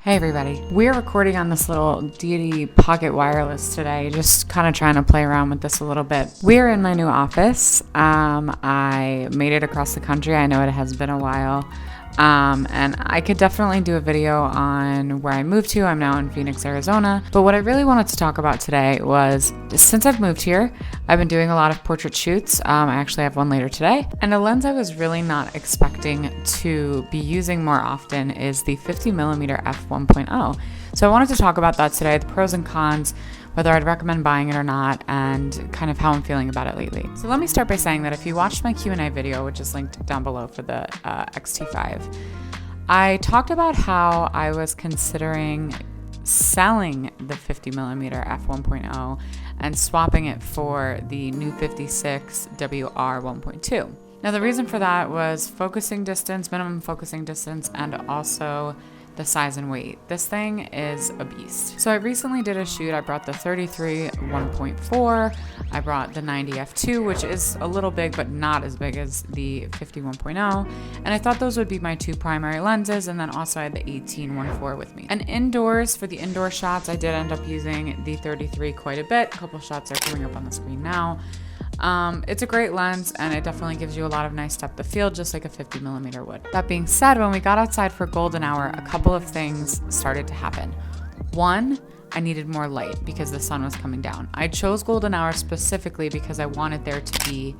Hey everybody, we're recording on this little Deity Pocket Wireless today, just kind of trying to play around with this a little bit. We're in my new office. I made it across the country. I know it has been a while. And I could definitely do a video on where I moved to. I'm now in Phoenix, Arizona. But what I really wanted to talk about today was, since I've moved here, I've been doing a lot of portrait shoots. I actually have one later today. And a lens I was really not expecting to be using more often is the 50mm f1.0. So I wanted to talk about that today, the pros and cons, whether I'd recommend buying it or not, and kind of how I'm feeling about it lately. So let me start by saying that if you watched my Q&A video, which is linked down below for the X-T5, I talked about how I was considering selling the 50mm f1.0 and swapping it for the new 56 WR 1.2. Now the reason for that was focusing distance, minimum focusing distance, and also the size and weight. This thing is a beast. So I recently did a shoot. I brought the 33 1.4. I brought the 90 f2, which is a little big, but not as big as the 50 1.0. And I thought those would be my two primary lenses. And then also I had the 18 1.4 with me. And indoors, for the indoor shots, I did end up using the 33 quite a bit. A couple shots are coming up on the screen now. It's a great lens and it definitely gives you a lot of nice depth of field, just like a 50mm would. That being said, when we got outside for golden hour, a couple of things started to happen. One, I needed more light because the sun was coming down. I chose golden hour specifically because I wanted there to be,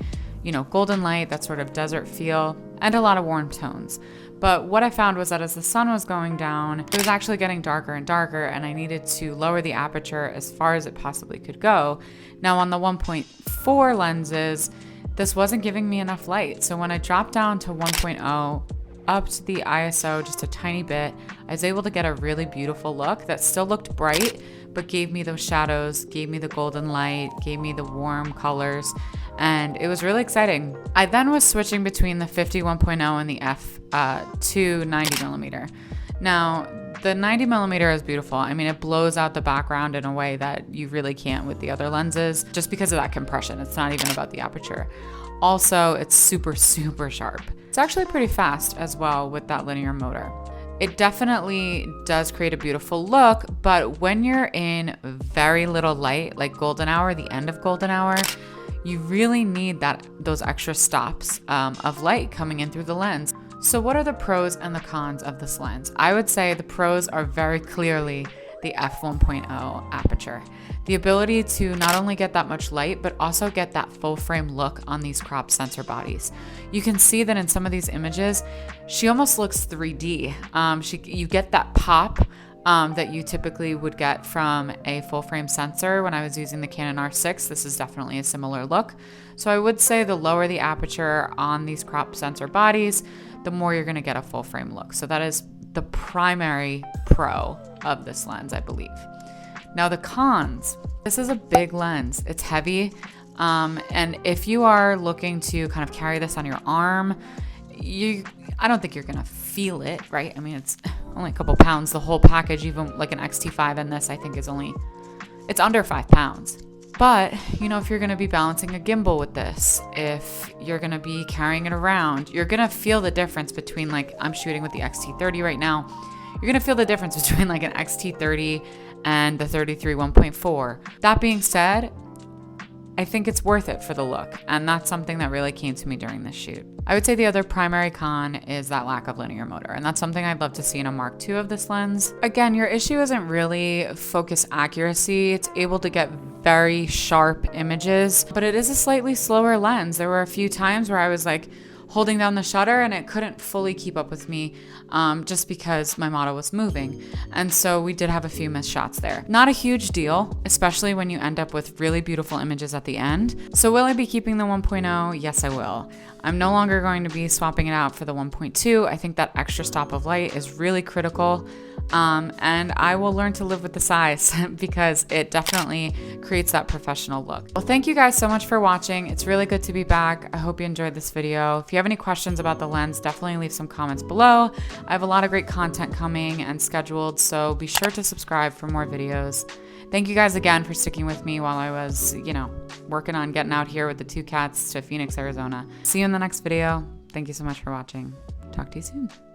golden light, that sort of desert feel, and a lot of warm tones. But what I found was that as the sun was going down, it was actually getting darker and darker, and I needed to lower the aperture as far as it possibly could go. Now on the 1.4 lenses, this wasn't giving me enough light. So when I dropped down to 1.0, up to the ISO just a tiny bit, I was able to get a really beautiful look that still looked bright, but gave me those shadows, gave me the golden light, gave me the warm colors, and it was really exciting. I then was switching between the 50 1.0 and the f2 90mm. Now, the 90mm is beautiful. I mean, it blows out the background in a way that you really can't with the other lenses, just because of that compression. It's not even about the aperture. Also, it's super, super sharp. It's actually pretty fast as well with that linear motor. It definitely does create a beautiful look, but when you're in very little light, like golden hour, the end of golden hour, you really need those extra stops of light coming in through the lens. So what are the pros and the cons of this lens? I would say the pros are very clearly the f1.0 aperture. The ability to not only get that much light, but also get that full frame look on these crop sensor bodies. You can see that in some of these images, she almost looks 3D. You get that pop that you typically would get from a full frame sensor. When I was using the Canon R6, this is definitely a similar look. So I would say the lower the aperture on these crop sensor bodies, the more you're gonna get a full frame look. So that is the primary pro of this lens, I believe. Now the cons, this is a big lens, it's heavy. And if you are looking to kind of carry this on your arm, I don't think you're gonna feel it, right? I mean, it's only a couple pounds, the whole package, even like an X-T5 and this, I think it's under 5 pounds. But, if you're gonna be balancing a gimbal with this, if you're gonna be carrying it around, you're gonna feel the difference between, like, I'm shooting with the X-T30 right now. You're gonna feel the difference between like an X-T30 and the 33 1.4. That being said, I think it's worth it for the look, and that's something that really came to me during this shoot. I would say the other primary con is that lack of linear motor, and that's something I'd love to see in a Mark II of this lens. Again, your issue isn't really focus accuracy. It's able to get very sharp images, but it is a slightly slower lens. There were a few times where I was like holding down the shutter and it couldn't fully keep up with me just because my model was moving. And so we did have a few missed shots there. Not a huge deal, especially when you end up with really beautiful images at the end. So will I be keeping the 1.0? Yes, I will. I'm no longer going to be swapping it out for the 1.2. I think that extra stop of light is really critical. And I will learn to live with the size because it definitely creates that professional look. Well, thank you guys so much for watching. It's really good to be back. I hope you enjoyed this video. If you have any questions about the lens, definitely leave some comments below. I have a lot of great content coming and scheduled, so be sure to subscribe for more videos. Thank you guys again for sticking with me while I was, working on getting out here with the two cats to Phoenix, Arizona. See you in the next video. Thank you so much for watching. Talk to you soon.